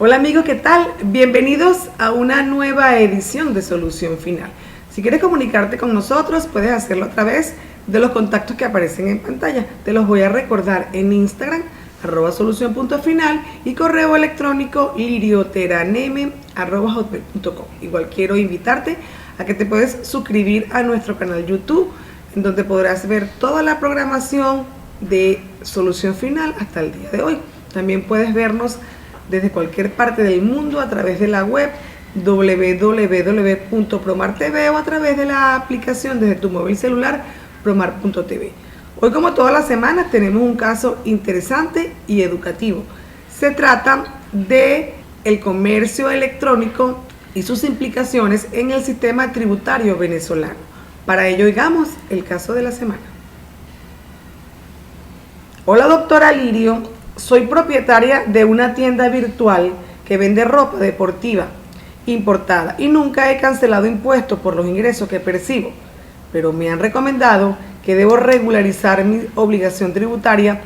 Hola amigos, ¿qué tal? Bienvenidos a una nueva edición de Solución Final. Si quieres comunicarte con nosotros, puedes hacerlo a través de los contactos que aparecen en pantalla. Te los voy a recordar en Instagram, @solucion.final, y correo electrónico lirioteraneme@hotmail.com. Igual quiero invitarte a que te puedes suscribir a nuestro canal YouTube, en donde podrás ver toda la programación de Solución Final hasta el día de hoy. También puedes vernos desde cualquier parte del mundo a través de la web www.promar.tv o a través de la aplicación desde tu móvil celular promar.tv. Hoy, como todas las semanas, tenemos un caso interesante y educativo. Se trata de el comercio electrónico y sus implicaciones en el sistema tributario venezolano. Para ello, oigamos el caso de la semana. Hola, doctora Lirio. Soy propietaria de una tienda virtual que vende ropa deportiva importada y nunca he cancelado impuestos por los ingresos que percibo, pero me han recomendado que debo regularizar mi obligación tributaria.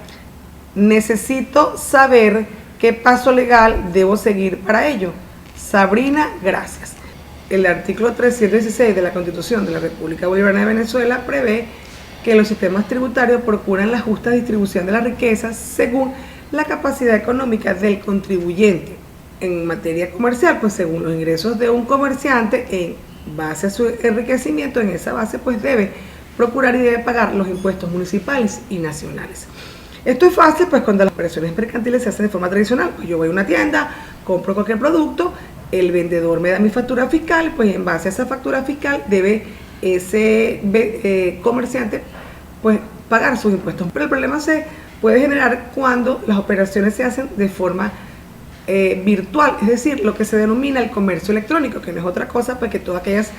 Necesito saber qué paso legal debo seguir para ello. Sabrina, gracias. El artículo 316 de la Constitución de la República Bolivariana de Venezuela prevé que los sistemas tributarios procuran la justa distribución de las riquezas según la capacidad económica del contribuyente. En materia comercial, pues según los ingresos de un comerciante, en base a su enriquecimiento, en esa base pues debe procurar y debe pagar los impuestos municipales y nacionales. Esto es fácil pues cuando las operaciones mercantiles se hacen de forma tradicional. Pues yo voy a una tienda, compro cualquier producto, el vendedor me da mi factura fiscal, pues en base a esa factura fiscal debe ese comerciante pues pagar sus impuestos. Pero el problema se puede generar cuando las operaciones se hacen de forma virtual, es decir, lo que se denomina el comercio electrónico, que no es otra cosa pues que todas aquellas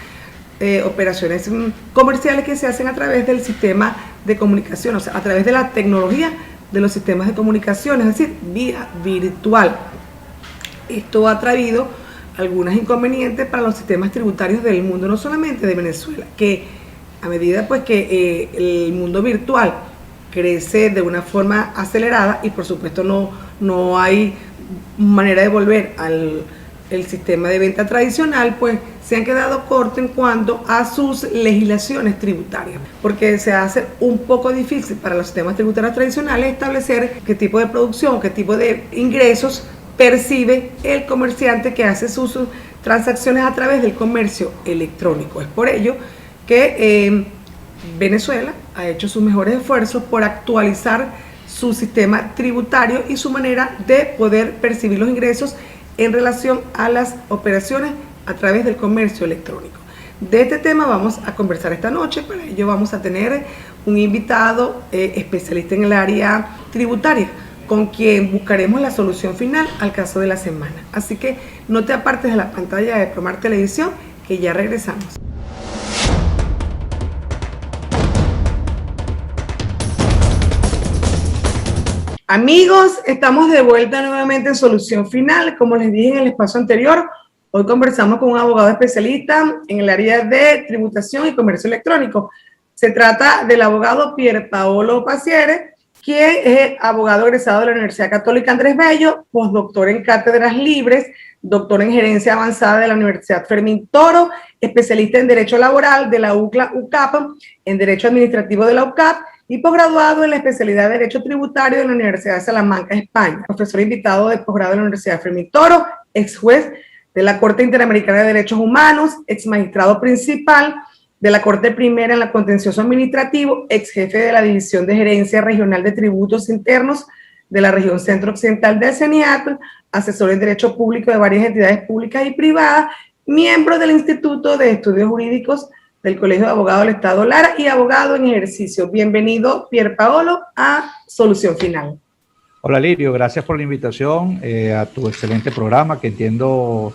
operaciones comerciales que se hacen a través del sistema de comunicación, o sea, a través de la tecnología de los sistemas de comunicación, es decir, vía virtual. Esto ha traído algunos inconvenientes para los sistemas tributarios del mundo, no solamente de Venezuela, que a medida pues que el mundo virtual crece de una forma acelerada y por supuesto no hay manera de volver al sistema de venta tradicional, pues se han quedado cortos en cuanto a sus legislaciones tributarias, porque se hace un poco difícil para los sistemas tributarios tradicionales establecer qué tipo de producción, qué tipo de ingresos percibe el comerciante que hace sus transacciones a través del comercio electrónico. Es por ello que Venezuela ha hecho sus mejores esfuerzos por actualizar su sistema tributario y su manera de poder percibir los ingresos en relación a las operaciones a través del comercio electrónico. De este tema vamos a conversar esta noche. Para ello vamos a tener un invitado especialista en el área tributaria, con quien buscaremos la solución final al caso de la semana. Así que no te apartes de la pantalla de Promar Televisión, que ya regresamos. Amigos, estamos de vuelta nuevamente en Solución Final. Como les dije en el espacio anterior, hoy conversamos con un abogado especialista en el área de tributación y comercio electrónico. Se trata del abogado Pierpaolo Paciere, quien es abogado egresado de la Universidad Católica Andrés Bello, postdoctor en cátedras libres, doctor en gerencia avanzada de la Universidad Fermín Toro, especialista en Derecho Laboral de la UCLA-UCAP, en Derecho Administrativo de la UCAP, y posgraduado en la especialidad de Derecho Tributario de la Universidad de Salamanca, España. Profesor invitado de posgrado de la Universidad Fermín Toro, ex juez de la Corte Interamericana de Derechos Humanos, ex magistrado principal de la Corte Primera en la Contencioso Administrativo, ex jefe de la División de Gerencia Regional de Tributos Internos de la región centro-occidental del CENIAT, asesor en Derecho Público de varias entidades públicas y privadas, miembro del Instituto de Estudios Jurídicos del Colegio de Abogados del Estado Lara y abogado en ejercicio. Bienvenido, Pierpaolo, a Solución Final. Hola Lirio, gracias por la invitación a tu excelente programa, que entiendo,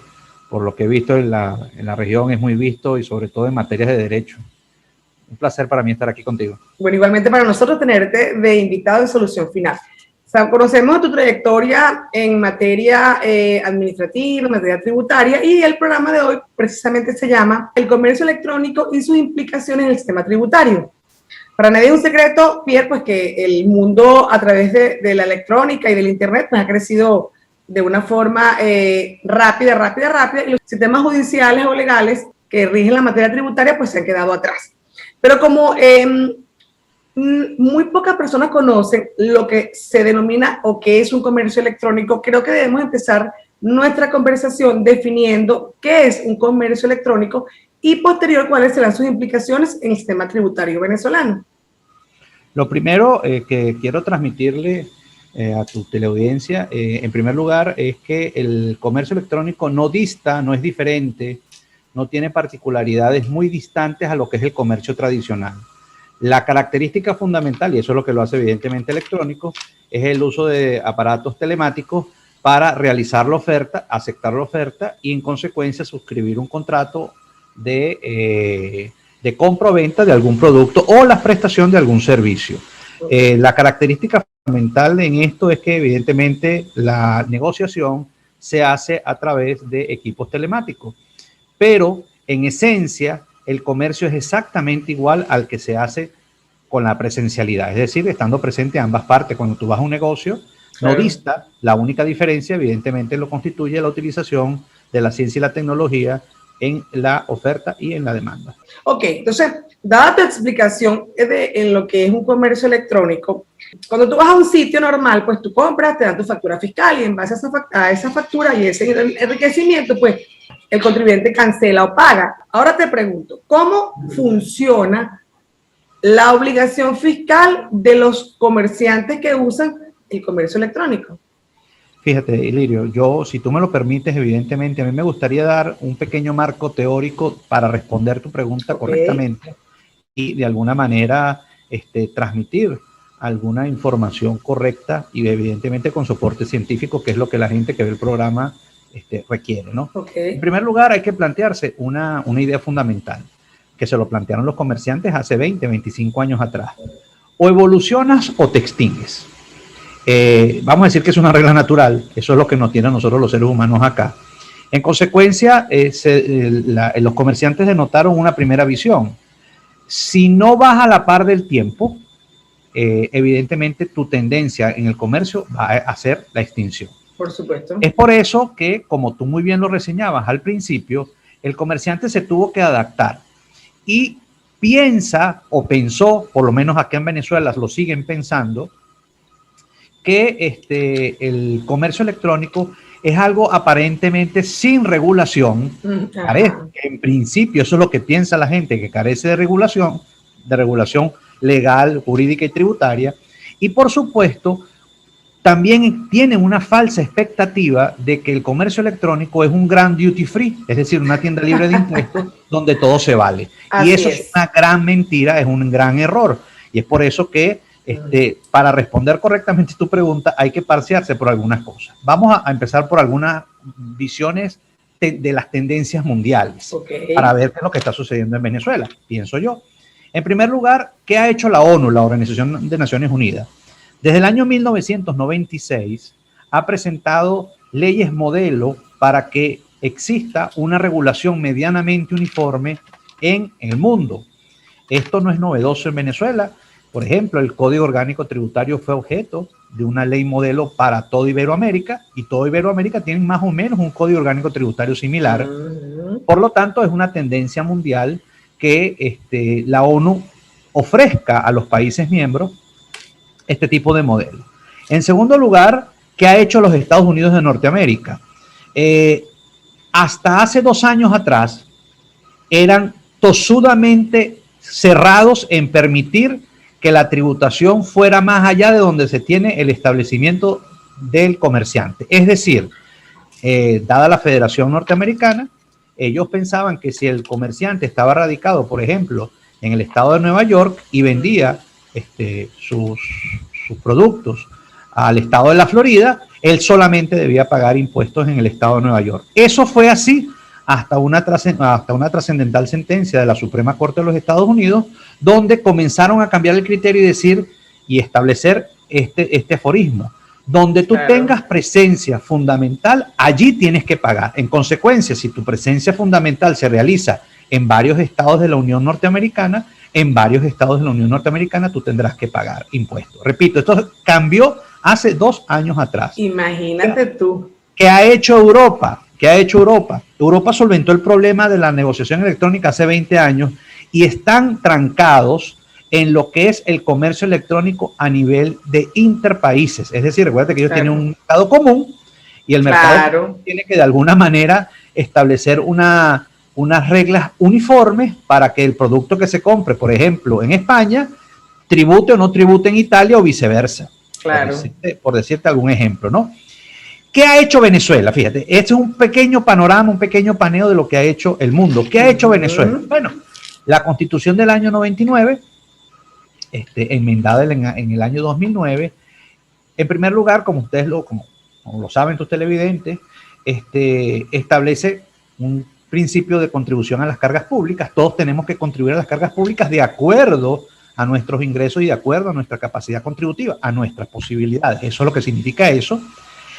por lo que he visto en la región, es muy visto y sobre todo en materias de derecho. Un placer para mí estar aquí contigo. Bueno, igualmente para nosotros tenerte de invitado en Solución Final. O sea, conocemos tu trayectoria en materia administrativa, en materia tributaria, y el programa de hoy precisamente se llama El comercio electrónico y sus implicaciones en el sistema tributario. Para nadie es un secreto, Pierre, pues que el mundo a través de la electrónica y del internet pues, ha crecido de una forma rápida, y los sistemas judiciales o legales que rigen la materia tributaria pues se han quedado atrás. Pero como muy pocas personas conocen lo que se denomina o qué es un comercio electrónico, creo que debemos empezar nuestra conversación definiendo qué es un comercio electrónico y posterior cuáles serán sus implicaciones en el sistema tributario venezolano. Lo primero que quiero transmitirle a tu teleaudiencia, en primer lugar, es que el comercio electrónico no dista, no es diferente, no tiene particularidades muy distantes a lo que es el comercio tradicional. La característica fundamental, y eso es lo que lo hace evidentemente electrónico, es el uso de aparatos telemáticos para realizar la oferta, aceptar la oferta y en consecuencia suscribir un contrato de compra o venta de algún producto o la prestación de algún servicio. La característica fundamental en esto es que evidentemente la negociación se hace a través de equipos telemáticos, pero en esencia el comercio es exactamente igual al que se hace con la presencialidad, es decir, estando presente ambas partes. Cuando tú vas a un negocio, no dista, la única diferencia evidentemente lo constituye la utilización de la ciencia y la tecnología en la oferta y en la demanda. Ok, entonces, dada tu explicación en lo que es un comercio electrónico, cuando tú vas a un sitio normal, pues tú compras, te dan tu factura fiscal y en base a esa factura y ese enriquecimiento, pues el contribuyente cancela o paga. Ahora te pregunto, ¿cómo funciona la obligación fiscal de los comerciantes que usan el comercio electrónico? Fíjate, Ilirio, yo, si tú me lo permites, evidentemente, a mí me gustaría dar un pequeño marco teórico para responder tu pregunta correctamente y de alguna manera transmitir alguna información correcta y evidentemente con soporte científico, que es lo que la gente que ve el programa requiere, ¿no? En primer lugar, hay que plantearse una idea fundamental, que se lo plantearon los comerciantes hace 20, 25 años atrás. O evolucionas o te extingues. Vamos a decir que es una regla natural, eso es lo que nos tiene a nosotros los seres humanos acá. En consecuencia, los comerciantes denotaron una primera visión. Si no vas a la par del tiempo, evidentemente tu tendencia en el comercio va a ser la extinción. Por supuesto. Es por eso que, como tú muy bien lo reseñabas al principio, el comerciante se tuvo que adaptar y piensa o pensó, por lo menos acá en Venezuela lo siguen pensando, que el comercio electrónico es algo aparentemente sin regulación. Carece, en principio eso es lo que piensa la gente, que carece de regulación legal, jurídica y tributaria, y por supuesto también tienen una falsa expectativa de que el comercio electrónico es un gran duty free, es decir, una tienda libre de impuestos donde todo se vale. Así y eso es una gran mentira, es un gran error, y es por eso que para responder correctamente tu pregunta hay que parciarse por algunas cosas. Vamos a empezar por algunas visiones de las tendencias mundiales para ver qué es lo que está sucediendo en Venezuela, pienso yo. En primer lugar, ¿qué ha hecho la ONU, la Organización de Naciones Unidas? Desde el año 1996 ha presentado leyes modelo para que exista una regulación medianamente uniforme en el mundo. Esto no es novedoso en Venezuela. Por ejemplo, el Código Orgánico Tributario fue objeto de una ley modelo para toda Iberoamérica y toda Iberoamérica tiene más o menos un Código Orgánico Tributario similar. Por lo tanto, es una tendencia mundial que la ONU ofrezca a los países miembros este tipo de modelo. En segundo lugar, ¿qué ha hecho los Estados Unidos de Norteamérica? Hasta hace 2 años atrás eran tosudamente cerrados en permitir que la tributación fuera más allá de donde se tiene el establecimiento del comerciante. Es decir, dada la Federación Norteamericana, ellos pensaban que si el comerciante estaba radicado, por ejemplo, en el estado de Nueva York y vendía sus productos al estado de la Florida, él solamente debía pagar impuestos en el estado de Nueva York. Eso fue así hasta una trascendental sentencia de la Suprema Corte de los Estados Unidos, donde comenzaron a cambiar el criterio y decir y establecer este aforismo. Donde tú tengas presencia fundamental, allí tienes que pagar. En consecuencia, si tu presencia fundamental se realiza en varios estados de la Unión Norteamericana, en varios estados de la Unión Norteamericana tú tendrás que pagar impuestos. Repito, esto cambió hace 2 años atrás. Imagínate tú. ¿Qué ha hecho Europa? ¿Qué ha hecho Europa? Europa solventó el problema de la negociación electrónica hace 20 años y están trancados en lo que es el comercio electrónico a nivel de interpaíses. Es decir, recuerda que ellos tienen un mercado común y el mercado tiene que de alguna manera establecer unas reglas uniformes para que el producto que se compre, por ejemplo, en España, tribute o no tribute en Italia o viceversa. Claro. Por decirte algún ejemplo, ¿no? ¿Qué ha hecho Venezuela? Fíjate, este es un pequeño panorama, un pequeño paneo de lo que ha hecho el mundo. ¿Qué ha hecho Venezuela? Bueno, la Constitución del año 99, enmendada en el año 2009, en primer lugar, como ustedes como lo saben tus televidentes, establece un principio de contribución a las cargas públicas. Todos tenemos que contribuir a las cargas públicas de acuerdo a nuestros ingresos y de acuerdo a nuestra capacidad contributiva, a nuestras posibilidades. Eso es lo que significa eso.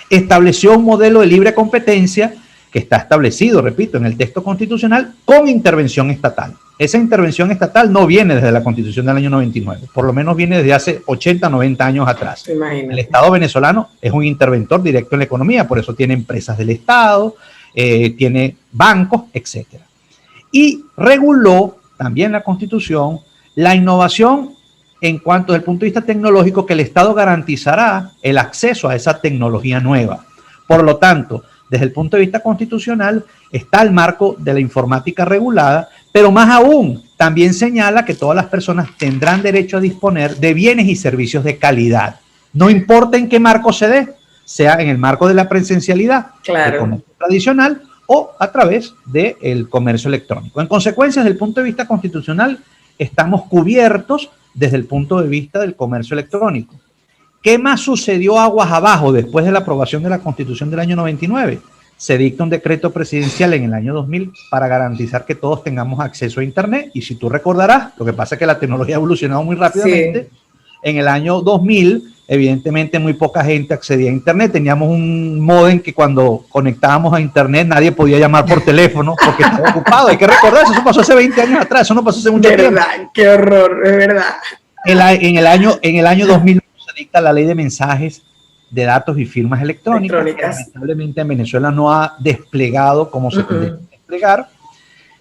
Estableció un modelo de libre competencia que está establecido, repito, en el texto constitucional con intervención estatal. Esa intervención estatal no viene desde la Constitución del año 99, por lo menos viene desde hace 80, 90 años atrás. Imagínate. El Estado venezolano es un interventor directo en la economía, por eso tiene empresas del Estado, tiene bancos, etc. Y reguló también la Constitución la innovación en cuanto desde el punto de vista tecnológico, que el Estado garantizará el acceso a esa tecnología nueva. Por lo tanto, desde el punto de vista constitucional está el marco de la informática regulada, pero más aún también señala que todas las personas tendrán derecho a disponer de bienes y servicios de calidad. No importa en qué marco se dé, sea en el marco de la presencialidad, claro, el comercio tradicional o a través del comercio electrónico. En consecuencia, desde el punto de vista constitucional, estamos cubiertos desde el punto de vista del comercio electrónico. ¿Qué más sucedió aguas abajo después de la aprobación de la Constitución del año 99? Se dicta un decreto presidencial en el año 2000 para garantizar que todos tengamos acceso a Internet. Y si tú recordarás, lo que pasa es que la tecnología ha evolucionado muy rápidamente. Sí. En el año 2000, evidentemente, muy poca gente accedía a Internet. Teníamos un módem que cuando conectábamos a Internet nadie podía llamar por teléfono porque estaba ocupado. Hay que recordar eso pasó hace 20 años atrás, eso no pasó hace mucho tiempo. De verdad, qué horror, es verdad. En el año 2000 se dicta la ley de mensajes de datos y firmas electrónicas. Que lamentablemente en Venezuela no ha desplegado como se tiene que desplegar.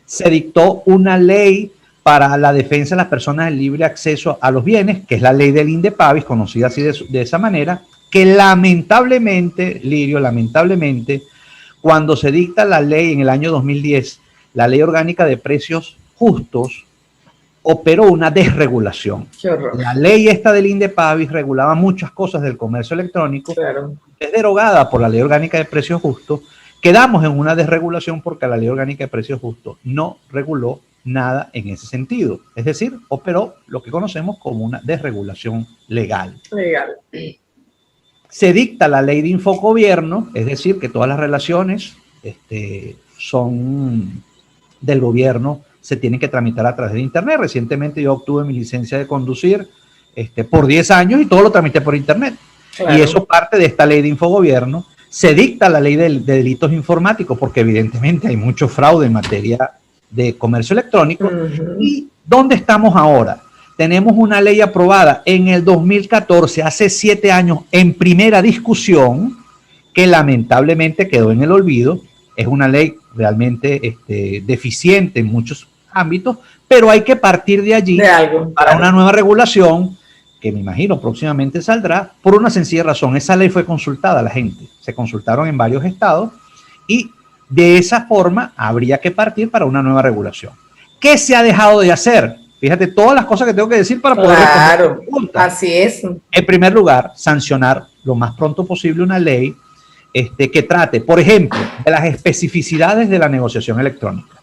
Se dictó una ley para la defensa de las personas del libre acceso a los bienes, que es la ley del INDEPAVIS, conocida así de esa manera, que lamentablemente, Lirio, cuando se dicta la ley en el año 2010, la ley orgánica de precios justos, operó una desregulación. La ley esta del INDEPAVIS regulaba muchas cosas del comercio electrónico, claro, es derogada por la ley orgánica de precios justos. Quedamos en una desregulación porque la ley orgánica de precios justos no reguló nada en ese sentido. Es decir, operó lo que conocemos como una desregulación legal. Se dicta la ley de infogobierno, es decir, que todas las relaciones son del gobierno, se tienen que tramitar a través de Internet. Recientemente yo obtuve mi licencia de conducir por 10 años y todo lo tramité por Internet. Claro. Y eso parte de esta ley de infogobierno. Se dicta la ley de delitos informáticos porque evidentemente hay mucho fraude en materia de comercio electrónico. ¿Y dónde estamos ahora? Tenemos una ley aprobada en el 2014, hace 7 años, en primera discusión, que lamentablemente quedó en el olvido. Es una ley realmente deficiente en muchos ámbitos, pero hay que partir de allí para una nueva regulación que me imagino próximamente saldrá por una sencilla razón. Esa ley fue consultada a la gente, se consultaron en varios estados y de esa forma habría que partir para una nueva regulación. ¿Qué se ha dejado de hacer? Fíjate todas las cosas que tengo que decir para poder responder la pregunta. Así es. En primer lugar, sancionar lo más pronto posible una ley que trate, por ejemplo, de las especificidades de la negociación electrónica.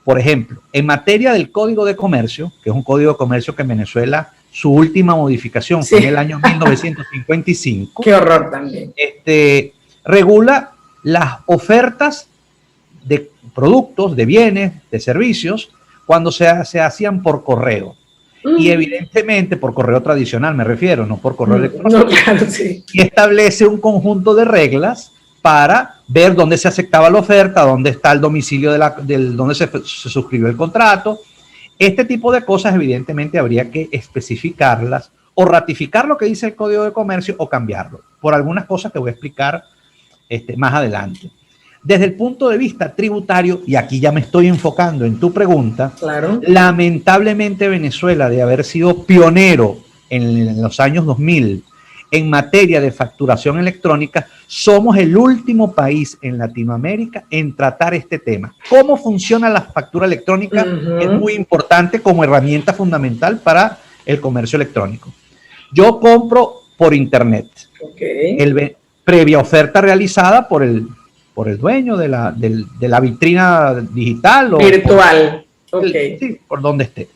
Por ejemplo, en materia del Código de Comercio, que es un Código de Comercio que en Venezuela su última modificación fue en el año 1955. Qué horror también. Regula las ofertas de productos, de bienes, de servicios, cuando se hacían por correo. Y evidentemente por correo tradicional me refiero, no por correo electrónico. No, claro, sí. Y establece un conjunto de reglas para ver dónde se aceptaba la oferta, dónde está el domicilio donde se suscribió el contrato. Este tipo de cosas evidentemente habría que especificarlas o ratificar lo que dice el Código de Comercio o cambiarlo. Por algunas cosas que voy a explicar más adelante. Desde el punto de vista tributario, y aquí ya me estoy enfocando en tu pregunta, claro. Lamentablemente Venezuela, de haber sido pionero en los años 2000 en materia de facturación electrónica, somos el último país en Latinoamérica en tratar este tema. ¿Cómo funciona la factura electrónica? Es muy importante como herramienta fundamental para el comercio electrónico. Yo compro por internet. Previa oferta realizada por el dueño de la vitrina digital. Virtual. Sí, por donde esté.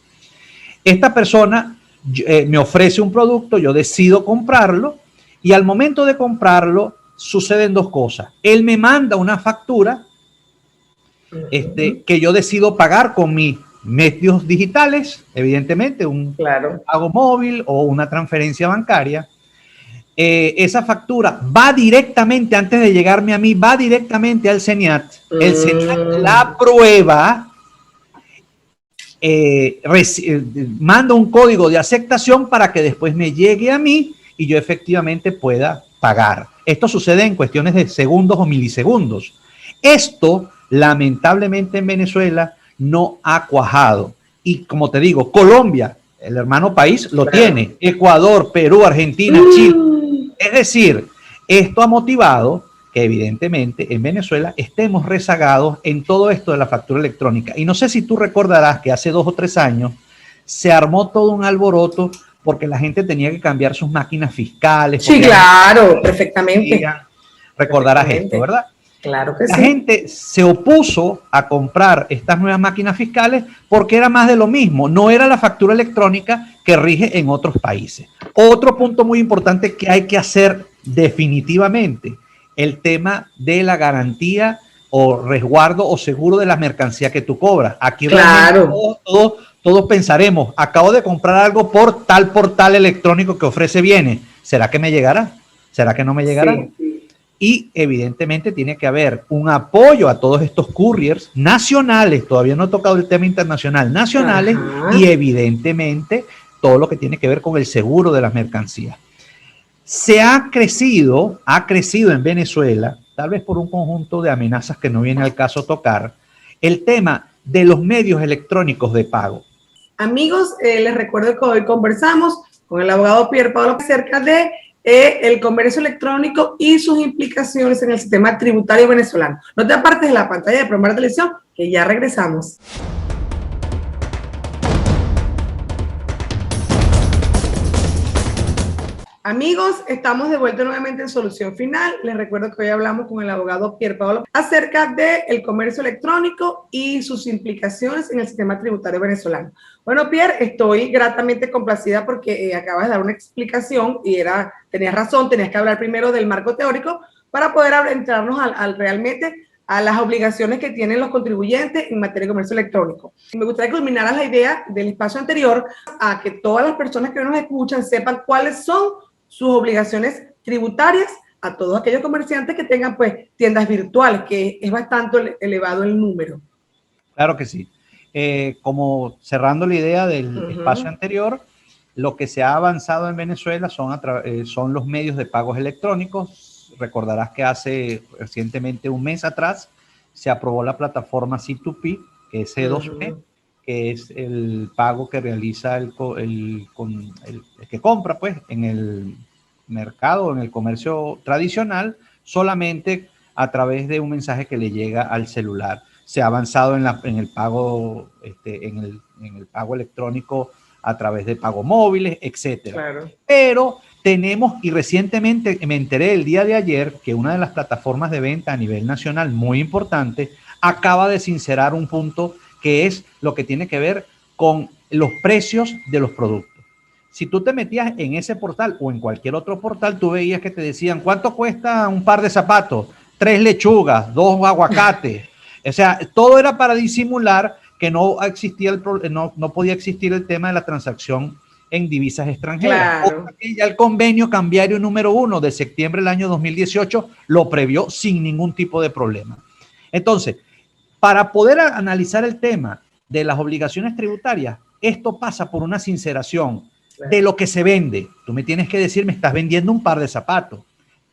Esta persona me ofrece un producto, yo decido comprarlo y al momento de comprarlo suceden dos cosas. Él me manda una factura que yo decido pagar con mis medios digitales, evidentemente un pago móvil o una transferencia bancaria. Esa factura va directamente, antes de llegarme a mí, va directamente al CENIAT. El CENIAT la aprueba, manda un código de aceptación para que después me llegue a mí y yo efectivamente pueda pagar. Esto sucede en cuestiones de segundos o milisegundos. Esto, lamentablemente, en Venezuela no ha cuajado. Y como te digo, Colombia, el hermano país, lo tiene. Ecuador, Perú, Argentina, Chile. Es decir, esto ha motivado que evidentemente en Venezuela estemos rezagados en todo esto de la factura electrónica. Y no sé si tú recordarás que hace 2 o 3 años se armó todo un alboroto porque la gente tenía que cambiar sus máquinas fiscales. Sí, claro, perfectamente. Recordarás esto, ¿verdad? Claro que sí. La gente se opuso a comprar estas nuevas máquinas fiscales porque era más de lo mismo. No era la factura electrónica que rige en otros países. Otro punto muy importante que hay que hacer definitivamente, el tema de la garantía o resguardo o seguro de la mercancía que tú cobras. Aquí todos pensaremos, acabo de comprar algo por tal portal electrónico que ofrece bienes. ¿Será que me llegará? ¿Será que no me llegará? Sí. Y evidentemente tiene que haber un apoyo a todos estos couriers nacionales, todavía no he tocado el tema internacional, nacionales, y evidentemente todo lo que tiene que ver con el seguro de las mercancías. Se ha crecido en Venezuela, tal vez por un conjunto de amenazas que no viene al caso tocar, el tema de los medios electrónicos de pago. Amigos, les recuerdo que hoy conversamos con el abogado Pier Paolo acerca de el comercio electrónico y sus implicaciones en el sistema tributario venezolano. No te apartes de la pantalla de Promar Televisión, que ya regresamos. Amigos, estamos de vuelta nuevamente en Solución Final. Les recuerdo que hoy hablamos con el abogado Pier Paolo acerca del comercio electrónico y sus implicaciones en el sistema tributario venezolano. Bueno, Pier, estoy gratamente complacida porque acabas de dar una explicación y tenías razón, tenías que hablar primero del marco teórico para poder entrarnos realmente a las obligaciones que tienen los contribuyentes en materia de comercio electrónico. Me gustaría que culminaras la idea del espacio anterior a que todas las personas que nos escuchan sepan cuáles son sus obligaciones tributarias a todos aquellos comerciantes que tengan pues tiendas virtuales, que es bastante elevado el número. Claro que sí. Como cerrando la idea del espacio anterior, lo que se ha avanzado en Venezuela son los medios de pagos electrónicos. Recordarás que hace recientemente un mes atrás se aprobó la plataforma C2P, que es C2P, que es el pago que realiza el que compra pues en el mercado, en el comercio tradicional, solamente a través de un mensaje que le llega al celular. Se ha avanzado en el pago, en el pago electrónico a través de pagos móviles, etcétera. Claro. Pero tenemos, y recientemente me enteré el día de ayer, que una de las plataformas de venta a nivel nacional muy importante acaba de sincerar un punto que es lo que tiene que ver con los precios de los productos. Si tú te metías en ese portal o en cualquier otro portal, tú veías que te decían, ¿cuánto cuesta un par de zapatos? 3 lechugas, 2 aguacates. O sea, todo era para disimular que no existía no podía existir el tema de la transacción en divisas extranjeras. Claro. Ya el convenio cambiario número 1 de septiembre del año 2018 lo previó sin ningún tipo de problema. Entonces, para poder analizar el tema de las obligaciones tributarias, esto pasa por una sinceración de lo que se vende. Tú me tienes que decir, me estás vendiendo un par de zapatos.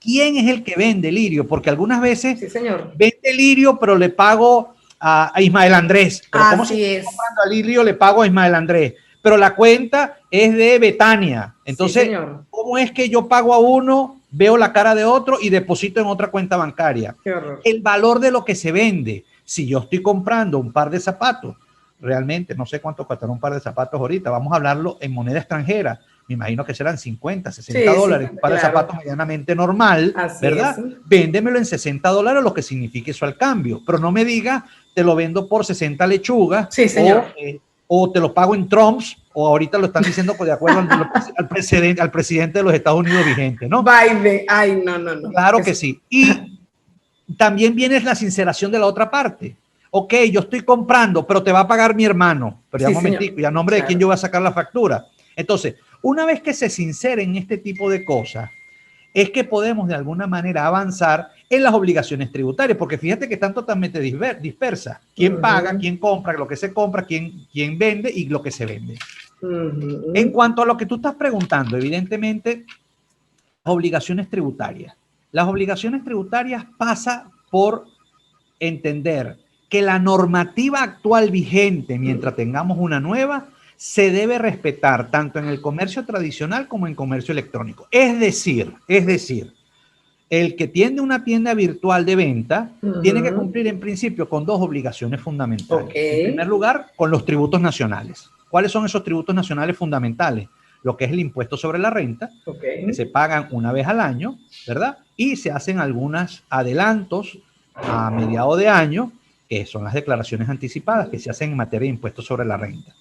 quién es el que vende, Lirio, porque algunas veces Sí, señor. vende Lirio, pero le pago a Ismael Andrés. Pero ¿cómo Así se es. está comprando a Lirio, le pago a Ismael Andrés? Pero la cuenta es de Betania. Entonces, Sí, señor. ¿cómo es que yo pago a uno, veo la cara de otro y deposito en otra cuenta bancaria? Qué horror. El valor de lo que se vende. Si yo estoy comprando un par de zapatos, realmente no sé cuánto cuestará un par de zapatos ahorita, vamos a hablarlo en moneda extranjera. Me imagino que serán 50, 60 dólares, un par de zapatos medianamente normal, así ¿verdad? Es. Véndemelo en 60 dólares, lo que signifique eso al cambio, pero no me diga, te lo vendo por 60 lechugas, sí, señor. o te lo pago en Trumps, o ahorita lo están diciendo de acuerdo al presidente de los Estados Unidos vigente, ¿no? Biden, ay, no. Claro que sí. Y también viene la sinceración de la otra parte. Ok, yo estoy comprando, pero te va a pagar mi hermano. Pero ya un momentico, ¿y a nombre de quién yo voy a sacar la factura? Entonces, una vez que se sinceren este tipo de cosas, es que podemos de alguna manera avanzar en las obligaciones tributarias, porque fíjate que están totalmente dispersas. ¿Quién paga, quién compra, lo que se compra, quién vende y lo que se vende? En cuanto a lo que tú estás preguntando, evidentemente, obligaciones tributarias. Las obligaciones tributarias pasa por entender que la normativa actual vigente, mientras tengamos una nueva, se debe respetar tanto en el comercio tradicional como en comercio electrónico. Es decir, el que tiene una tienda virtual de venta tiene que cumplir en principio con dos obligaciones fundamentales. En primer lugar, con los tributos nacionales. ¿Cuáles son esos tributos nacionales fundamentales? Lo que es el impuesto sobre la renta, que se pagan una vez al año, ¿verdad? Y se hacen algunos adelantos a mediado de año, que son las declaraciones anticipadas que se hacen en materia de impuestos sobre la renta.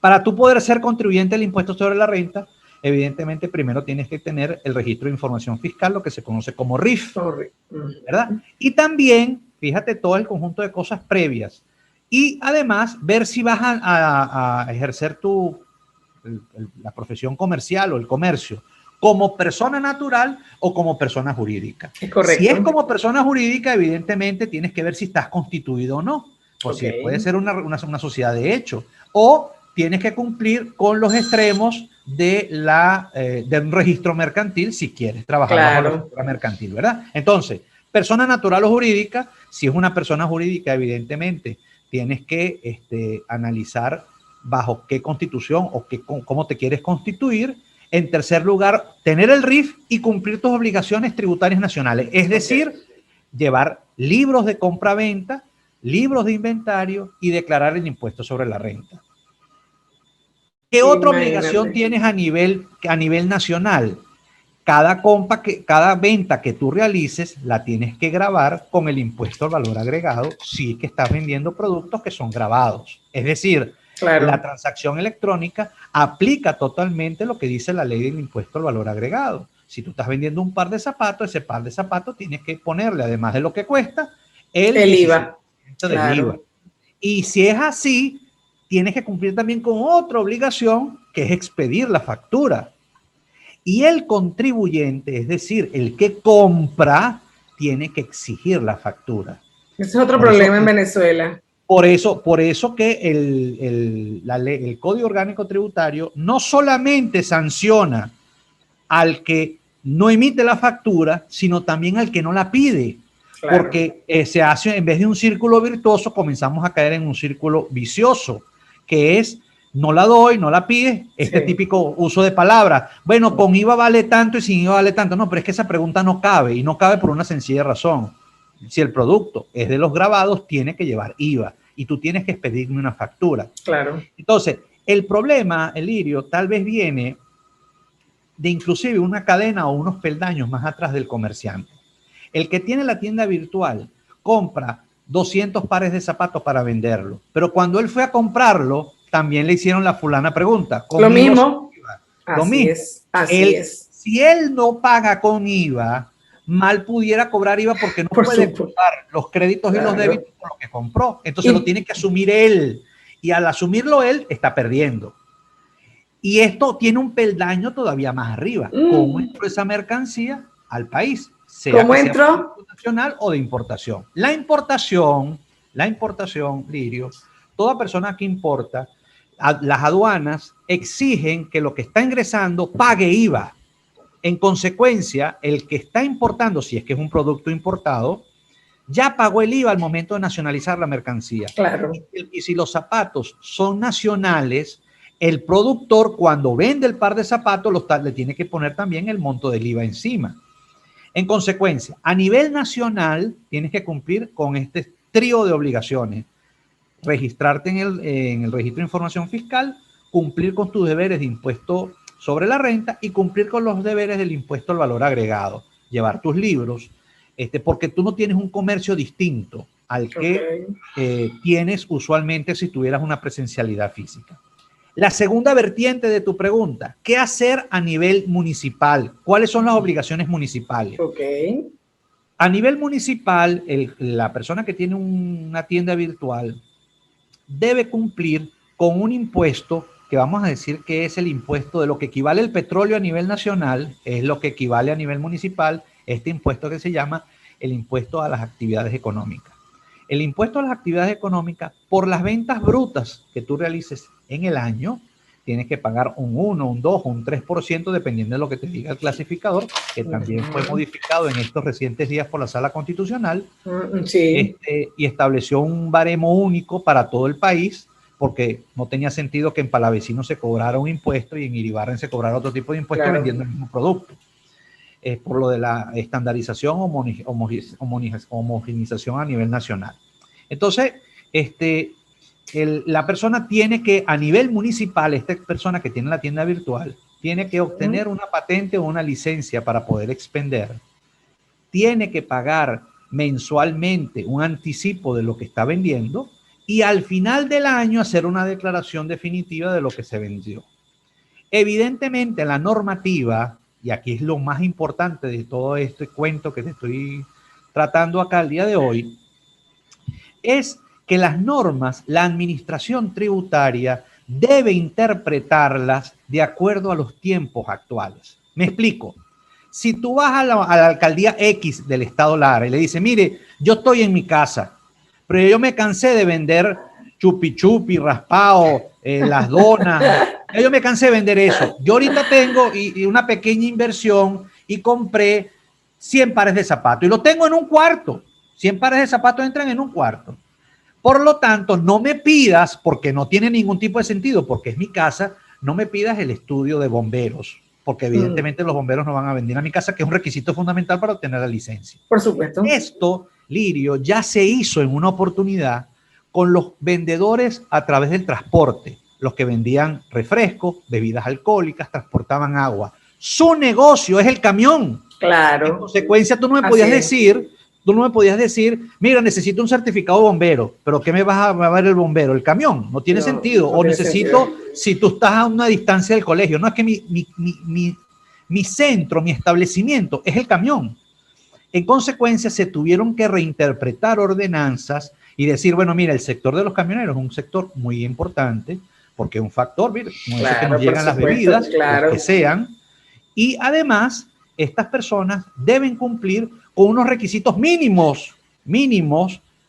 Para tú poder ser contribuyente del impuesto sobre la renta, evidentemente primero tienes que tener el registro de información fiscal, lo que se conoce como RIF, ¿verdad? Y también, fíjate, todo el conjunto de cosas previas. Y además, ver si vas a ejercer la profesión comercial o el comercio como persona natural o como persona jurídica. Es correcto. Si es como persona jurídica, evidentemente tienes que ver si estás constituido o no, o si puede ser una sociedad de hecho, o tienes que cumplir con los extremos de un registro mercantil si quieres trabajar bajo la figura mercantil, ¿verdad? Entonces, persona natural o jurídica, si es una persona jurídica, evidentemente tienes que analizar bajo qué constitución o cómo te quieres constituir. En tercer lugar, tener el RIF y cumplir tus obligaciones tributarias nacionales, es decir, llevar libros de compra-venta, libros de inventario y declarar el impuesto sobre la renta. ¿Qué otra obligación tienes a nivel nacional? Cada venta que tú realices la tienes que gravar con el impuesto al valor agregado si es que estás vendiendo productos que son grabados. Es decir, la transacción electrónica aplica totalmente lo que dice la ley del impuesto al valor agregado. Si tú estás vendiendo un par de zapatos, ese par de zapatos tienes que ponerle, además de lo que cuesta, el IVA. Del IVA. Y si es así, tienes que cumplir también con otra obligación, que es expedir la factura. Y el contribuyente, es decir, el que compra, tiene que exigir la factura. Ese es otro problema en Venezuela. Por eso que el Código Orgánico Tributario no solamente sanciona al que no emite la factura, sino también al que no la pide. Porque se hace, en vez de un círculo virtuoso, comenzamos a caer en un círculo vicioso, que es: no la doy, no la pides, típico uso de palabras. Bueno, con IVA vale tanto y sin IVA vale tanto. No, pero es que esa pregunta no cabe, y no cabe por una sencilla razón. Si el producto es de los grabados, tiene que llevar IVA y tú tienes que expedirme una factura. Entonces, el problema, Lirio, tal vez viene de inclusive una cadena o unos peldaños más atrás del comerciante. El que tiene la tienda virtual compra 200 pares de zapatos para venderlo, pero cuando él fue a comprarlo, también le hicieron la fulana pregunta. Lo mismo. Así es. Si él no paga con IVA, mal pudiera cobrar IVA porque no puede cobrar los créditos y los débitos por lo que compró. Entonces lo tiene que asumir él. Y al asumirlo él, está perdiendo. Y esto tiene un peldaño todavía más arriba. ¿Cómo entró esa mercancía al país? ¿Cómo entró? Nacional o de importación. La importación, Lirio, toda persona que importa, las aduanas exigen que lo que está ingresando pague IVA. En consecuencia, el que está importando, si es que es un producto importado, ya pagó el IVA al momento de nacionalizar la mercancía. Claro. Y si los zapatos son nacionales, el productor cuando vende el par de zapatos le tiene que poner también el monto del IVA encima. En consecuencia, a nivel nacional tienes que cumplir con este trío de obligaciones. Registrarte en el registro de información fiscal, cumplir con tus deberes de impuesto sobre la renta y cumplir con los deberes del impuesto al valor agregado. Llevar tus libros, porque tú no tienes un comercio distinto al que tienes usualmente si tuvieras una presencialidad física. La segunda vertiente de tu pregunta, ¿qué hacer a nivel municipal? ¿Cuáles son las obligaciones municipales? A nivel municipal, la persona que tiene una tienda virtual debe cumplir con un impuesto que vamos a decir que es el impuesto de lo que equivale el petróleo a nivel nacional, es lo que equivale a nivel municipal, este impuesto que se llama el impuesto a las actividades económicas. El impuesto a las actividades económicas, por las ventas brutas que tú realices en el año, tienes que pagar un 1, un 2 o un 3%, dependiendo de lo que te diga el clasificador, que también fue modificado en estos recientes días por la Sala Constitucional, y estableció un baremo único para todo el país, porque no tenía sentido que en Palavecino se cobrara un impuesto y en Iribarren se cobrara otro tipo de impuesto vendiendo el mismo producto. Por lo de la estandarización, homogenización a nivel nacional. Entonces, la persona tiene que, a nivel municipal, esta persona que tiene la tienda virtual, tiene que obtener una patente o una licencia para poder expender. Tiene que pagar mensualmente un anticipo de lo que está vendiendo y al final del año hacer una declaración definitiva de lo que se vendió. Evidentemente, la normativa, y aquí es lo más importante de todo este cuento que te estoy tratando acá el día de hoy, es que las normas, la administración tributaria debe interpretarlas de acuerdo a los tiempos actuales. Me explico. Si tú vas a la alcaldía X del estado Lara y le dices, mire, yo estoy en mi casa, pero yo me cansé de vender chupi chupi, raspado, las donas. Yo me cansé de vender eso. Yo ahorita tengo una pequeña inversión y compré 100 pares de zapatos y lo tengo en un cuarto. 100 pares de zapatos entran en un cuarto. Por lo tanto, no me pidas, porque no tiene ningún tipo de sentido, porque es mi casa, no me pidas el estudio de bomberos, porque evidentemente los bomberos no van a venir a mi casa, que es un requisito fundamental para obtener la licencia. Por supuesto. Esto, Lirio, ya se hizo en una oportunidad con los vendedores a través del transporte, los que vendían refrescos, bebidas alcohólicas, transportaban agua. Su negocio es el camión. Claro. En consecuencia, tú no me podías decir, mira, necesito un certificado de bombero, pero ¿qué me vas a dar el bombero? El camión. No tiene sentido. O necesito, si tú estás a una distancia del colegio, no es que mi centro, mi establecimiento es el camión. En consecuencia, se tuvieron que reinterpretar ordenanzas y decir, bueno, mira, el sector de los camioneros es un sector muy importante, porque es un factor, mira, como claro, que nos llegan las bebidas, claro, que sean, y además, estas personas deben cumplir con unos requisitos mínimos,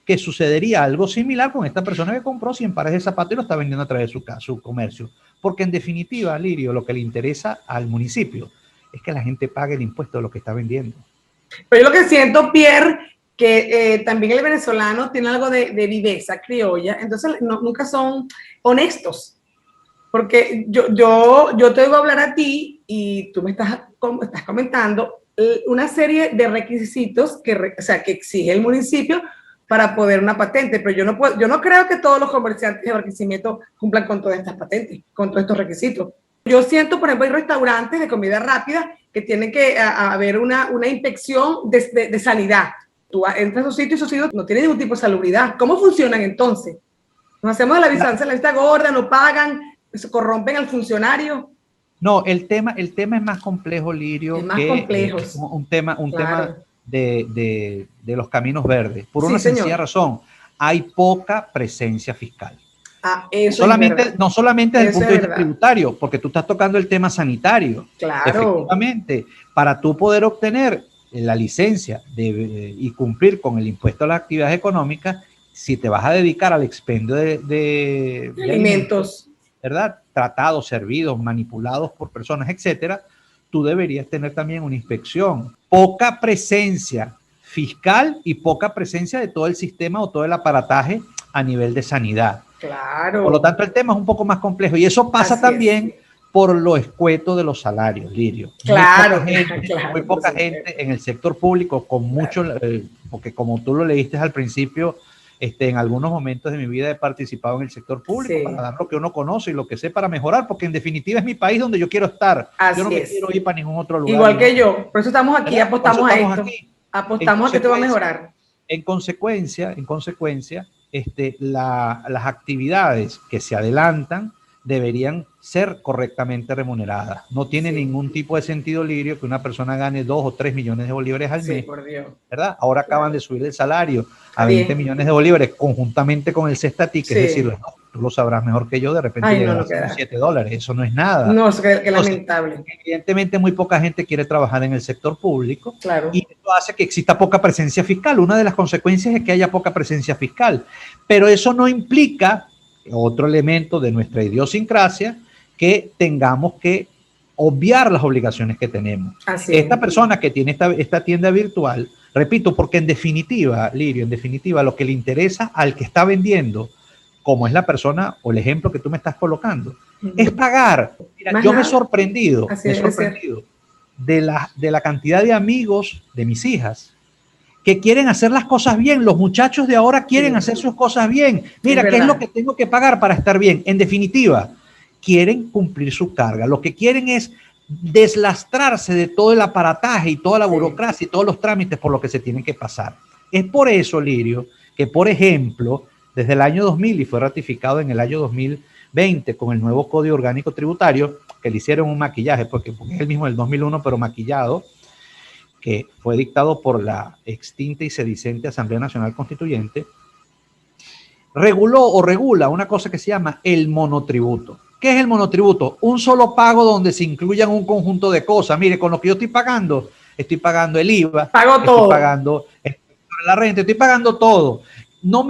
que sucedería algo similar con esta persona que compró 100 pares de zapatos y lo está vendiendo a través de su comercio. Porque en definitiva, Lirio, lo que le interesa al municipio es que la gente pague el impuesto de lo que está vendiendo. Pero yo lo que siento, Pierre, que también el venezolano tiene algo de viveza criolla, entonces nunca son honestos. Porque yo te oigo hablar a ti y tú me estás comentando una serie de requisitos que exige el municipio para poder una patente, pero yo no creo que todos los comerciantes de Barquisimeto cumplan con todas estas patentes, con todos estos requisitos. Yo siento, por ejemplo, hay restaurantes de comida rápida que tienen que haber una inspección de sanidad. Tú entras a esos sitios y esos sitios no tienen ningún tipo de salubridad. ¿Cómo funcionan entonces? Nos hacemos de la vista gorda, no pagan, se corrompen al funcionario. No, el tema es más complejo, Lirio. Es más complejo. Un tema de los caminos verdes. Por una sencilla razón, hay poca presencia fiscal. No solamente desde el punto de vista tributario, porque tú estás tocando el tema sanitario. Claro. Efectivamente, para tú poder obtener la licencia y cumplir con el impuesto a las actividades económicas, si te vas a dedicar al expendio de alimentos, ¿verdad? Tratados, servidos, manipulados por personas, etcétera, tú deberías tener también una inspección. Poca presencia fiscal y poca presencia de todo el sistema o todo el aparataje a nivel de sanidad. Claro. Por lo tanto, el tema es un poco más complejo y eso pasa Así también es. por lo escueto de los salarios, Lirio. Claro, Muy poca gente en el sector público con mucho, porque como tú lo leíste al principio, en algunos momentos de mi vida he participado en el sector público para dar lo que uno conoce y lo que sé para mejorar, porque en definitiva es mi país donde yo quiero estar. Así yo no me es. quiero ir para ningún otro lugar. Igual que yo, por eso estamos aquí, ¿verdad? apostamos a esto. Aquí. Apostamos a que esto va a mejorar. En consecuencia, las actividades que se adelantan deberían ser correctamente remuneradas. No tiene ningún tipo de sentido, Lirio, que una persona gane 2 o 3 millones de bolívares al mes, por Dios. ¿verdad? Ahora acaban de subir el salario a 20 millones de bolívares conjuntamente con el Cestatic, es decir, no, tú lo sabrás mejor que yo, de repente llegar a $7, eso no es nada. No, es que lamentable. Evidentemente muy poca gente quiere trabajar en el sector público, claro, y eso hace que exista poca presencia fiscal. Una de las consecuencias es que haya poca presencia fiscal, pero eso no implica, otro elemento de nuestra idiosincrasia, que tengamos que obviar las obligaciones que tenemos. Esta persona que tiene esta tienda virtual, repito, porque en definitiva, Lirio, en definitiva, lo que le interesa al que está vendiendo, como es la persona o el ejemplo que tú me estás colocando, es pagar. Mira, yo me he sorprendido de la cantidad de amigos de mis hijas que quieren hacer las cosas bien. Los muchachos de ahora quieren hacer sus cosas bien. Mira, ¿qué es lo que tengo que pagar para estar bien? En definitiva, quieren cumplir su carga. Lo que quieren es deslastrarse de todo el aparataje y toda la burocracia y todos los trámites por los que se tienen que pasar. Es por eso, Lirio, que por ejemplo, desde el año 2000 y fue ratificado en el año 2020 con el nuevo Código Orgánico Tributario, que le hicieron un maquillaje, porque es el mismo del 2001, pero maquillado, que fue dictado por la extinta y sedicente Asamblea Nacional Constituyente, reguló o regula una cosa que se llama el monotributo. ¿Qué es el monotributo? Un solo pago donde se incluyan un conjunto de cosas. Mire, con lo que yo estoy pagando el IVA, pago todo, estoy pagando la renta, estoy pagando todo. No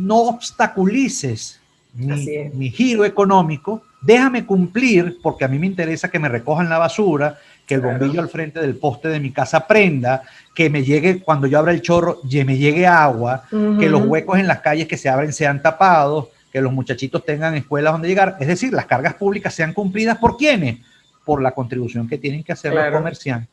obstaculices mi giro económico, déjame cumplir, porque a mí me interesa que me recojan la basura, que el bombillo al frente del poste de mi casa prenda, que me llegue, cuando yo abra el chorro, me llegue agua, que los huecos en las calles que se abren sean tapados, que los muchachitos tengan escuelas donde llegar. Es decir, las cargas públicas sean cumplidas. ¿Por quiénes? Por la contribución que tienen que hacer los comerciantes.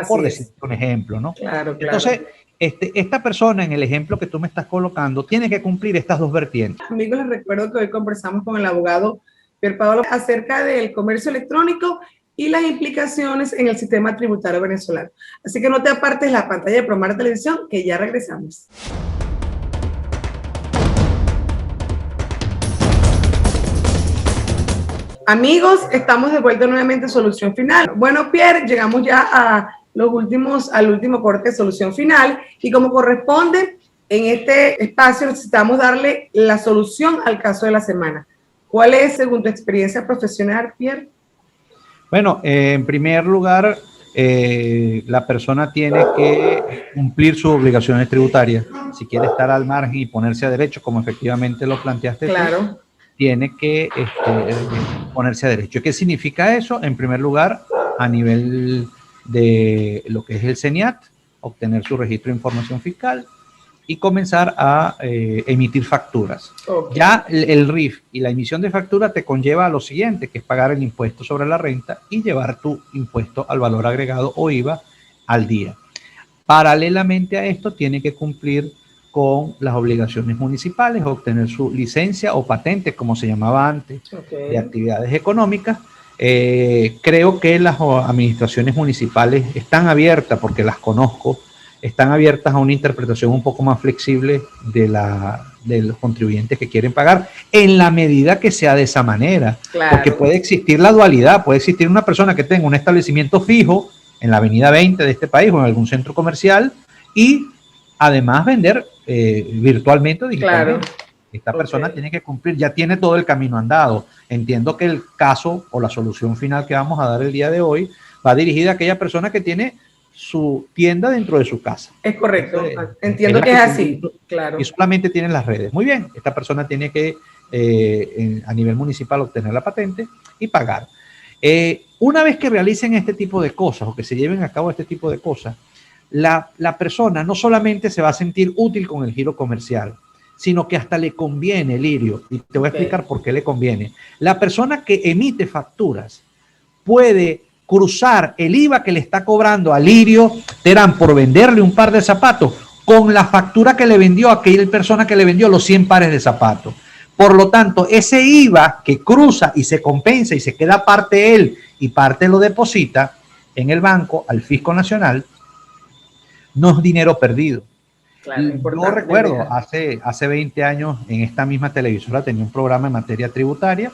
Por decir un ejemplo, ¿no? Entonces, esta persona en el ejemplo que tú me estás colocando tiene que cumplir estas dos vertientes. Amigos, les recuerdo que hoy conversamos con el abogado Pier Paolo acerca del comercio electrónico y las implicaciones en el sistema tributario venezolano. Así que no te apartes la pantalla de Promar Televisión, que ya regresamos. Amigos, estamos de vuelta nuevamente a Solución Final. Bueno, Pierre, llegamos ya al último corte de Solución Final, y como corresponde, en este espacio necesitamos darle la solución al caso de la semana. ¿Cuál es, según tu experiencia profesional, Pierre? Bueno, en primer lugar, la persona tiene que cumplir sus obligaciones tributarias. Si quiere estar al margen y ponerse a derecho, como efectivamente lo planteaste, tú, tiene que ponerse a derecho. ¿Qué significa eso? En primer lugar, a nivel de lo que es el CENIAT, obtener su registro de información fiscal y comenzar a emitir facturas. Ya el RIF y la emisión de factura te conlleva a lo siguiente, que es pagar el impuesto sobre la renta y llevar tu impuesto al valor agregado o IVA al día. Paralelamente a esto, tiene que cumplir con las obligaciones municipales, obtener su licencia o patente, como se llamaba antes, de actividades económicas. Creo que las administraciones municipales están abiertas, porque las conozco, están abiertas a una interpretación un poco más flexible de los contribuyentes que quieren pagar, en la medida que sea de esa manera. Porque puede existir la dualidad, puede existir una persona que tenga un establecimiento fijo en la avenida 20 de este país o en algún centro comercial y además vender virtualmente o digitalmente. Esta persona tiene que cumplir, ya tiene todo el camino andado. Entiendo que el caso o la solución final que vamos a dar el día de hoy va dirigida a aquella persona que tiene su tienda dentro de su casa. Es correcto. Entiendo que es así. Y solamente tienen las redes. Muy bien, esta persona tiene que a nivel municipal obtener la patente y pagar. Una vez que realicen este tipo de cosas o que se lleven a cabo este tipo de cosas, la persona no solamente se va a sentir útil con el giro comercial, sino que hasta le conviene, Lirio, y te voy a explicar por qué le conviene. La persona que emite facturas puede cruzar el IVA que le está cobrando a Lirio Terán por venderle un par de zapatos con la factura que le vendió a aquella persona que le vendió los 100 pares de zapatos. Por lo tanto, ese IVA que cruza y se compensa y se queda parte él y parte lo deposita en el banco al Fisco Nacional, no es dinero perdido. Claro, yo recuerdo hace 20 años en esta misma televisora tenía un programa en materia tributaria,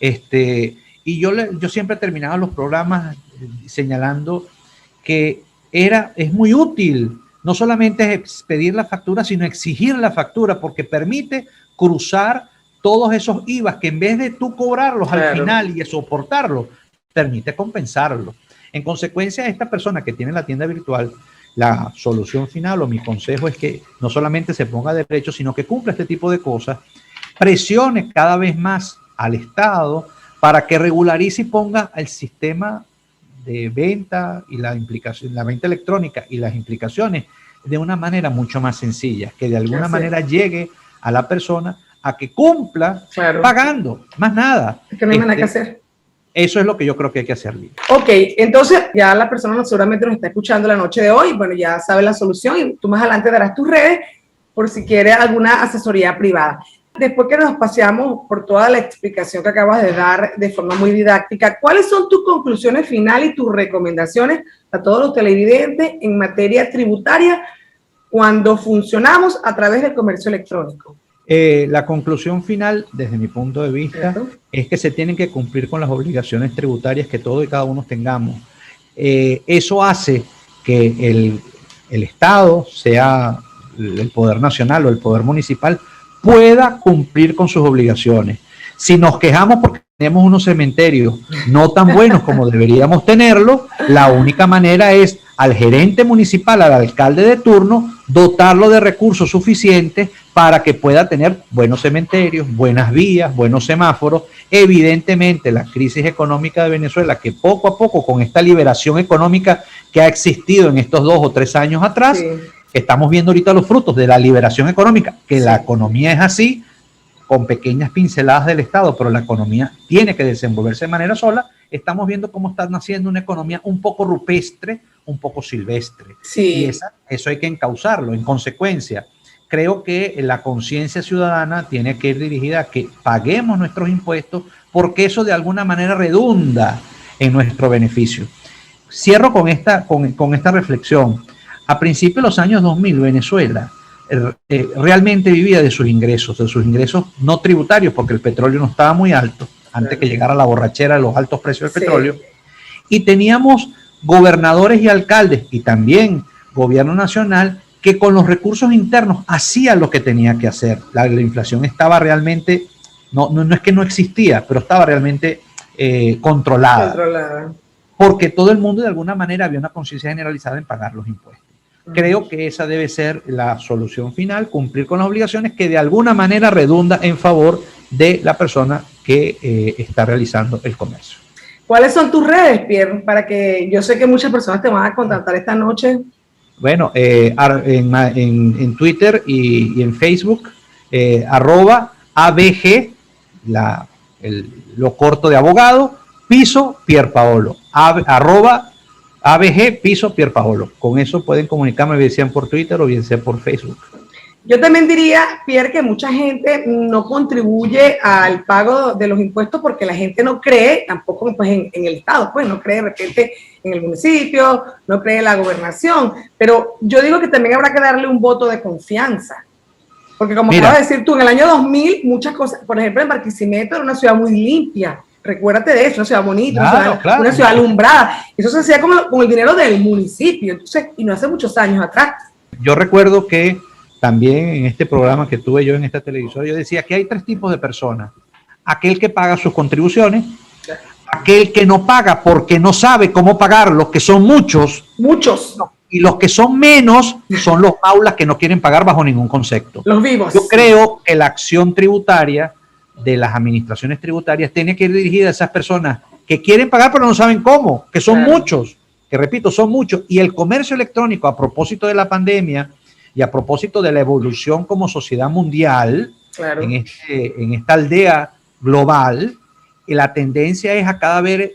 y yo siempre terminaba los programas señalando que es muy útil no solamente expedir la factura, sino exigir la factura, porque permite cruzar todos esos IVAs que en vez de tú cobrarlos al final y soportarlos, permite compensarlos. En consecuencia, esta persona que tiene la tienda virtual, la solución final o mi consejo es que no solamente se ponga derecho, sino que cumpla este tipo de cosas, presione cada vez más al Estado para que regularice y ponga el sistema de venta y la venta electrónica y las implicaciones de una manera mucho más sencilla, que de alguna manera llegue a la persona a que cumpla pagando, más nada. Es que no hay nada que hacer. Eso es lo que yo creo que hay que hacer. Ok, entonces ya la persona seguramente nos está escuchando la noche de hoy, bueno, ya sabe la solución y tú más adelante darás tus redes por si quiere alguna asesoría privada. Después que nos paseamos por toda la explicación que acabas de dar de forma muy didáctica, ¿cuáles son tus conclusiones finales y tus recomendaciones a todos los televidentes en materia tributaria cuando funcionamos a través del comercio electrónico? La conclusión final, desde mi punto de vista, es que se tienen que cumplir con las obligaciones tributarias que todos y cada uno tengamos. Eso hace que el Estado, sea el poder nacional o el poder municipal, pueda cumplir con sus obligaciones. Si nos quejamos porque tenemos unos cementerios no tan buenos como deberíamos tenerlo, la única manera es al gerente municipal, al alcalde de turno, dotarlo de recursos suficientes para que pueda tener buenos cementerios, buenas vías, buenos semáforos. Evidentemente, la crisis económica de Venezuela, que poco a poco, con esta liberación económica que ha existido en estos 2 o 3 años atrás, estamos viendo ahorita los frutos de la liberación económica, que la economía es así, con pequeñas pinceladas del Estado, pero la economía tiene que desenvolverse de manera sola. Estamos viendo cómo está naciendo una economía un poco rupestre, un poco silvestre. Y eso hay que encauzarlo. En consecuencia, creo que la conciencia ciudadana tiene que ir dirigida a que paguemos nuestros impuestos, porque eso de alguna manera redunda en nuestro beneficio. Cierro con esta reflexión. A principios de los años 2000, Venezuela realmente vivía de sus ingresos no tributarios, porque el petróleo no estaba muy alto, antes que llegara la borrachera de los altos precios del petróleo, y teníamos gobernadores y alcaldes, y también gobierno nacional, que con los recursos internos hacían lo que tenía que hacer. La inflación estaba realmente, no es que no existía, pero estaba realmente controlada. Porque todo el mundo de alguna manera había una conciencia generalizada en pagar los impuestos. Creo que esa debe ser la solución final, cumplir con las obligaciones que de alguna manera redunda en favor de la persona que está realizando el comercio. ¿Cuáles son tus redes, Pierre? Para que yo sé que muchas personas te van a contactar esta noche. Bueno, en Twitter y en Facebook, @ABG, lo corto de abogado, piso Pierpaolo, @ABG piso Pierpaolo. Con eso pueden comunicarme, bien sea por Twitter o bien sea por Facebook. Yo también diría, Pierre, que mucha gente no contribuye al pago de los impuestos porque la gente no cree, tampoco pues, en el Estado, pues no cree de repente en el municipio, no cree en la gobernación, pero yo digo que también habrá que darle un voto de confianza, porque como acabas de decir tú, en el año 2000 muchas cosas, por ejemplo, en Barquisimeto era una ciudad muy limpia, recuérdate de eso, una ciudad bonita, una ciudad alumbrada, eso se hacía con el dinero del municipio, entonces, y no hace muchos años atrás. Yo recuerdo que también en este programa que tuve yo en esta televisora, yo decía que hay 3 tipos de personas. Aquel que paga sus contribuciones, aquel que no paga porque no sabe cómo pagarlos, que son muchos, y los que son menos son los aulas que no quieren pagar bajo ningún concepto. Los vivos. Yo creo que la acción tributaria de las administraciones tributarias tiene que ir dirigida a esas personas que quieren pagar pero no saben cómo, que son Claro. muchos, que repito, son muchos. Y el comercio electrónico, a propósito de la pandemia y a propósito de la evolución como sociedad mundial, Claro. en esta aldea global, la tendencia es a cada vez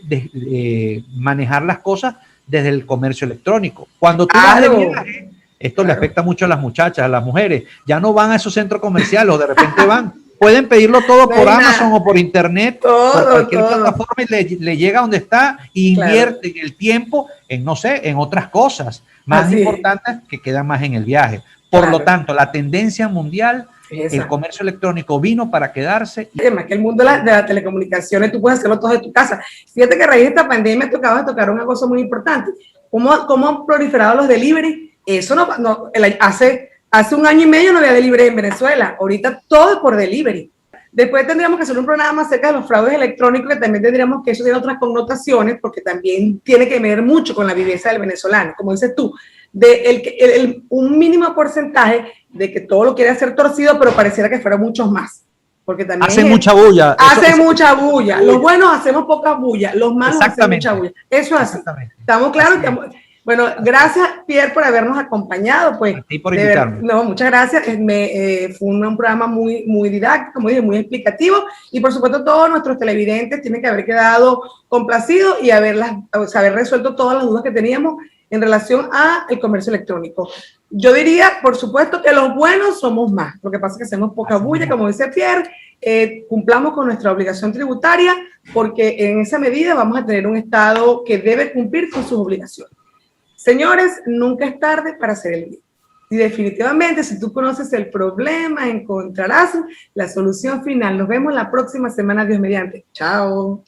manejar las cosas desde el comercio electrónico. Cuando tú vas de Claro. viaje, esto le Claro. afecta mucho a las muchachas, a las mujeres, ya no van a esos centros comerciales o de repente van, pueden pedirlo todo No por hay Amazon nada. o por internet, Todo, por cualquier todo. plataforma y le llega donde está y Claro. invierte el tiempo en, no sé, en otras cosas más Así es. importantes que quedan más en el viaje. Por Claro. lo tanto, la tendencia mundial, Es el esa. comercio electrónico vino para quedarse. Además que el mundo de las telecomunicaciones, tú puedes hacerlo todo de tu casa. Fíjate que a raíz de esta pandemia tú acabas de tocar una cosa muy importante. ¿Cómo han proliferado los delivery? Eso hace un año y medio no había delivery en Venezuela. Ahorita todo es por delivery. Después tendríamos que hacer un programa acerca de los fraudes electrónicos, que también tendríamos que eso tiene otras connotaciones, porque también tiene que ver mucho con la viveza del venezolano. Como dices tú, un mínimo porcentaje de que todo lo quiere hacer torcido, pero pareciera que fueran muchos más. Porque también hace mucha bulla. Hace mucha bulla. Los buenos hacemos poca bulla, los malos hacen mucha bulla. Eso es así. ¿Estamos claros? Bueno, gracias, Pierre, por habernos acompañado. Pues, a ti por invitarme. No, muchas gracias. Fue un programa muy didáctico, como dije, muy explicativo. Y por supuesto, todos nuestros televidentes tienen que haber quedado complacidos y haber resuelto todas las dudas que teníamos en relación al comercio electrónico. Yo diría, por supuesto, que los buenos somos más. Lo que pasa es que hacemos poca bulla, como dice Pierre. Cumplamos con nuestra obligación tributaria, porque en esa medida vamos a tener un Estado que debe cumplir con sus obligaciones. Señores, nunca es tarde para hacer el bien. Y definitivamente, si tú conoces el problema, encontrarás la solución final. Nos vemos la próxima semana, Dios mediante. Chao.